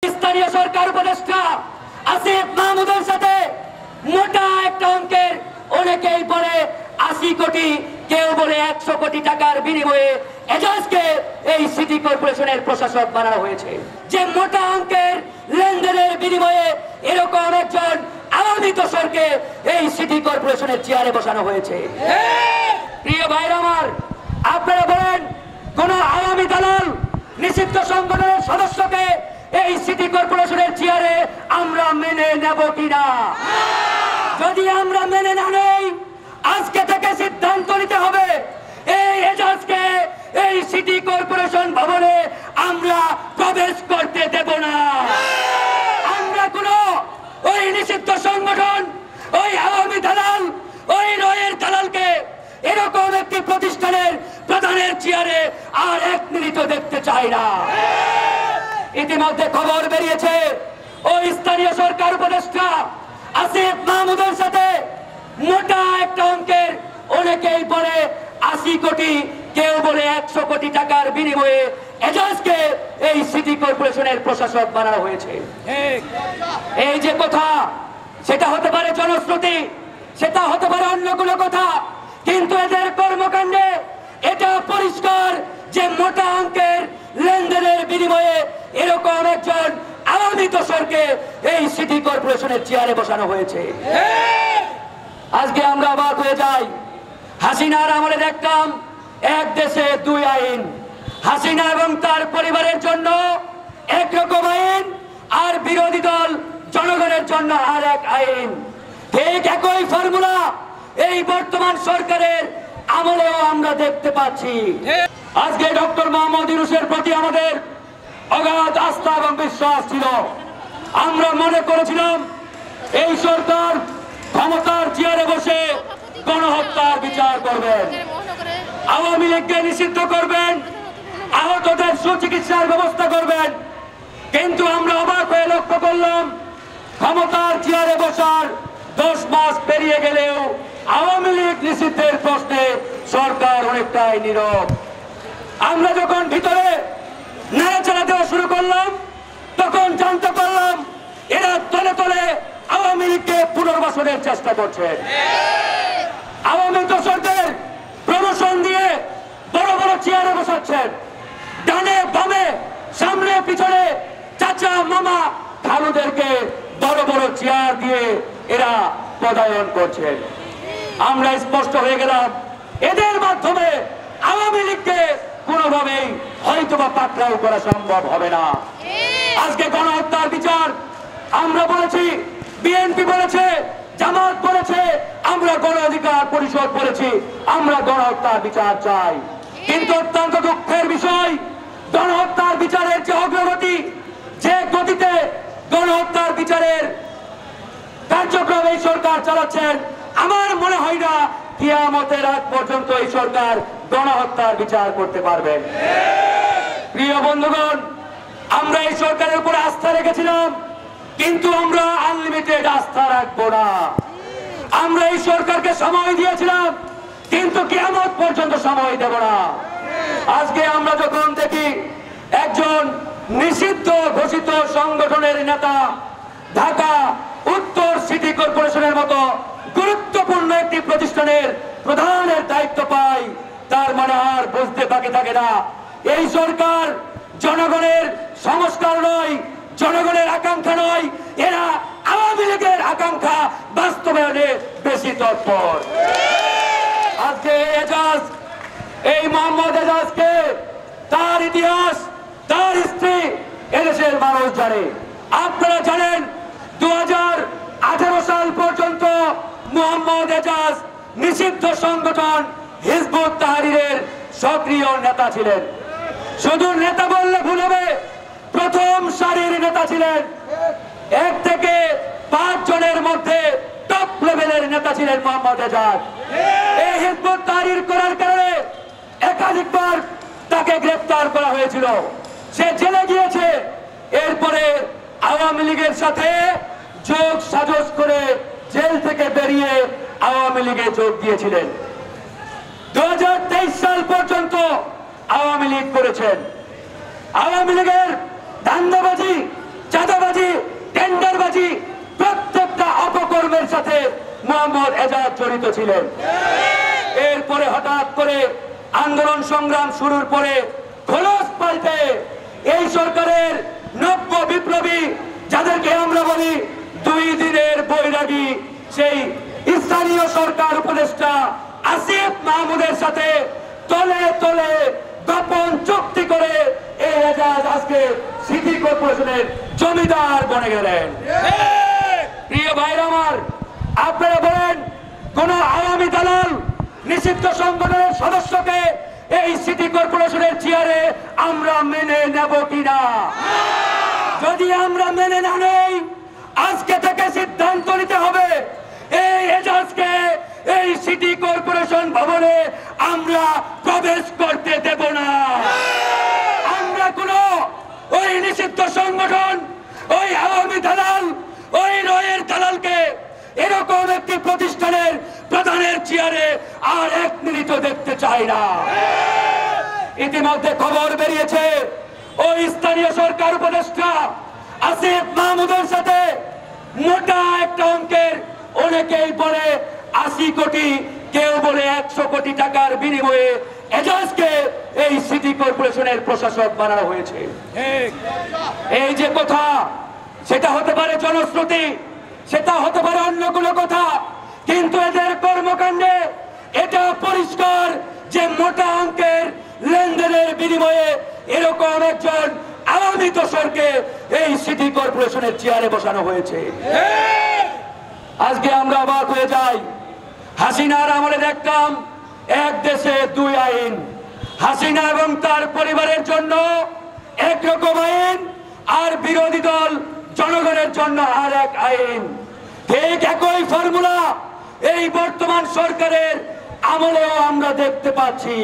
স্থানীয় সরকার উপদেষ্টা আসিফ মাহমুদের সাথে মোটা একটা অঙ্কের অনেকেই বলে 80 কোটি, কেউ বলে 100 কোটি টাকার বিনিময়ে এজাজকে এই সিটি কর্পোরেশনের প্রশাসক বানানো হয়েছে। যে মোটা অঙ্কের লেনদেনের বিনিময়ে এরকম একজন আওয়ামী দোসরকে এই সিটি কর্পোরেশনের চেয়ারে বসানো হয়েছে। প্রিয় ভাইরা আমার, আপনারা বলেন কোন আওয়ামী দালাল নিষিদ্ধ সংগঠনের সদস্যকে এই সিটি কর্পোরেশনের চেয়ারে আমরা মেনে নেব কিনা? যদি আমরা মেনে না নেই, আজকে থেকে সিদ্ধান্ত নিতে হবে এই এজাজকে এই সিটি কর্পোরেশন ভবনে আমরা প্রবেশ করতে দেব না। আমরা কোন ওই নিষিদ্ধ সংগঠন, ওই আওয়ামী দালাল, ওই রয়ের দালালকে এরকম একটি প্রতিষ্ঠানের প্রধানের চেয়ারে আর এক মিনিটও দেখতে চাই না। ইতিমধ্যে খবর বেরিয়েছে ওই স্থানীয় সরকার উপদেষ্টা আসিফ মাহমুদের সাথে মোটা একটা অঙ্কের অনেকেই বলে 80 কোটি, কেউ বলে 100 কোটি টাকার বিনিময়ে এজাজকে এই সিটি কর্পোরেশনের প্রশাসক বানানো হয়েছে। এই যে কথা, সেটা হতে পারে জনশ্রুতি, সেটা হতে পারে অন্য কোনো কথা, কিন্তু এদের কর্মকাণ্ডে এটা পরিষ্কার যে মোটা অঙ্কের লেনদেনের বিনিময়ে এরকম একজন আওয়ামী দোসরকে এই সিটি কর্পোরেশনের চেয়ারে বসানো হয়েছে। আজকে আমরা অবাক হয়ে যাই। হাসিনার আমলে দেখতাম এক দেশে দুই আইন, হাসিনা এবং তার পরিবারের জন্য একরকম আইন, আর বিরোধী দল জনগণের জন্য আর এক আইন। ঠিক একই ফর্মুলা এই বর্তমান সরকারের আমলেও আমরা দেখতে পাচ্ছি। আজকে ডক্টর মোহাম্মদ ইউনূসের প্রতি আমাদের অগাধ আস্থা এবং বিশ্বাস ছিল। আমরা মনে করেছিলাম এই সরকার ক্ষমতার চেয়ারে বসে গণহত্যার বিচার করবেন, আওয়ামী লীগকে নিষিদ্ধ করবেন, আহতদের সুচিকিৎসার ব্যবস্থা করবেন। কিন্তু আমরা অবাক হয়ে লক্ষ্য করলাম ক্ষমতার চেয়ারে বসার 10 মাস পেরিয়ে গেলেও আওয়ামী লীগ নিষিদ্ধের প্রশ্নে সরকার অনেকটাই নীরব। আমরা যখন ভিতরে নাড়াচাড়া দেওয়া শুরু করলাম, তখন জানতে পারলাম এরা তলে তলে আওয়ামী লীগকে পুনর্বাসনের চেষ্টা করছে। আওয়ামী দোসরদের প্রমোশন দিয়ে বড় বড় চেয়ারে বসাচ্ছেন, ডানে বামে সামনে পিছনে চাচা মামা খালুদেরকে বড় বড় চেয়ার দিয়ে এরা পদায়ন করছেন। আমরা স্পষ্ট হয়ে গেলাম এদের মাধ্যমে আওয়ামী লীগকে কোনোভাবেই হয়তোবা পাকড়াও করা সম্ভব হবে না। আজকে গণহত্যার বিচার আমরা বলেছি, বিএনপি বলেছে, জামাত বলেছে, আমরা গণ অধিকার পরিষদ বলেছি, আমরা গণহত্যার বিচার চাই। কিন্তু অত্যন্ত দুঃখের বিষয়, গণহত্যার বিচারের যে অগ্রগতি, যে গতিতে গণহত্যার বিচারের কার্যক্রম এই সরকার চালাচ্ছেন, আমার মনে হয় না কিয়ামতের আগ পর্যন্ত এই সরকার গণহত্যার বিচার করতে পারবেন। প্রিয় বন্ধুগণ, আমরা এই সরকারের উপর আস্থা রেখেছিলাম, কিন্তু আমরা আনলিমিটেড আস্থা রাখবো না। আমরা এই সরকারকে সময় দিয়েছিলাম, কিন্তু কিয়ামত পর্যন্ত সময় দেব না। আজকে আমরা যখন দেখি একজন নিষিদ্ধ ঘোষিত সংগঠনের নেতা ঢাকা উত্তর সিটি কর্পোরেশনের মতো গুরুত্বপূর্ণ একটি প্রতিষ্ঠানের প্রধানের দায়িত্ব পায়, তার মানে আর বুঝতে বাকি থাকে না এই সরকার জনগণের সংস্কার নয়, জনগণের আকাঙ্ক্ষা নয়, এরা আওয়ামী লীগের আকাঙ্ক্ষা বাস্তবায়নে বেশি তৎপর। আজকে এজাজ, এই মোহাম্মদ এজাজকে, তার ইতিহাস, তার স্ত্রী এদেশের মানুষ জানে। আপনারা জানেন 2018 সাল পর্যন্ত মোহাম্মদ এজাজ নিষিদ্ধ সংগঠন হিজবুত তাহরীরের সক্রিয় নেতা ছিলেন। শুধু নেতা বললে ভুল হবে, প্রথম সারির নেতা ছিলেন। 1 থেকে 5 জনের মধ্যে টপ লেভেলের নেতা ছিলেন মোহাম্মদ এজাজ। এই হিজবুত তাহরীর করার কারণে একাধিকবার তাকে গ্রেফতার করা হয়েছিল, সে জেলে গিয়েছে। এরপরে আওয়ামী লীগের সাথে যোগ সাজস করে জেল থেকে বেরিয়ে আওয়ামী লীগে যোগ দিয়েছিলেন। 2023 সাল পর্যন্ত আওয়ামী লীগ করেছেন। আওয়ামী লীগের ধান্দাবাজি এজাজ জড়িত ছিলেন। এরপরে হঠাৎ করে আন্দোলন সংগ্রাম শুরুর পরে খোলস পাল্টে এই সরকারের নব্য বিপ্লবী, যাদেরকে আমরা বলি 2 দিনের বৈরাগী, সেই স্থানীয় সরকার উপদেষ্টা আসিফ মাহমুদের সাথে তলে তলে গোপন চুক্তি করে এই এজাজ আজকে সিটি কর্পোরেশনের জমিদার বনে গেলেন। প্রিয় ভাইরা আমার, আপনারা বলেন কোন আওয়ামী দালাল নিষিদ্ধ সংগঠনের সদস্যকে এই সিটি কর্পোরেশনের চেয়ারে আমরা মেনে নেব কিনা? যদি আমরা মেনে না নেই, আজকে থেকে সিদ্ধান্ত নিতে হবে এই এজাজকে এই সিটি কর্পোরেশন ভবনে আমরা প্রবেশ করতে দেব না। আমরা কোন ওই নিষিদ্ধ সংগঠন, ওই আওয়ামী দালাল, ওই রয়ের দালালকে এরকম একটি প্রতিষ্ঠানের প্রধানের চেয়ারে আর 1 মিনিট দেখতে চাই না। ইতিমধ্যে খবর বেরিয়েছে ওই স্থানীয় সরকার উপদেষ্টা আসিফ মাহমুদের সাথে মোটা একটা অঙ্কের, অনেকেই বলে 80 কোটি, কেউ বলে 100 কোটি টাকার বিনিময়ে এজাজকে এই সিটি কর্পোরেশনের প্রশাসক বানানো হয়েছে। এই যে কথা, সেটা হতে পারে জনশ্রুতি, সেটা হতে পারে অন্য কোনো কথা, কিন্তু এদের কর্মকাণ্ডে এটা পরিষ্কার যে মোটা অঙ্কের লেনদেনের বিনিময়ে এরকম একজন আওয়ামী দোসরকে এই সিটি কর্পোরেশনের চেয়ারে বসানো হয়েছে। আজকে আমরা অবাক হয়ে যাই। হাসিনার আমলে দেখতাম 1 দেশে 2 আইন, হাসিনা এবং তার পরিবারের জন্য একরকম আইন, আর বিরোধী দল জনগণের জন্য আর এক আইন। ঠিক একই ফর্মুলা এই বর্তমান সরকারের আমলেও আমরা দেখতে পাচ্ছি।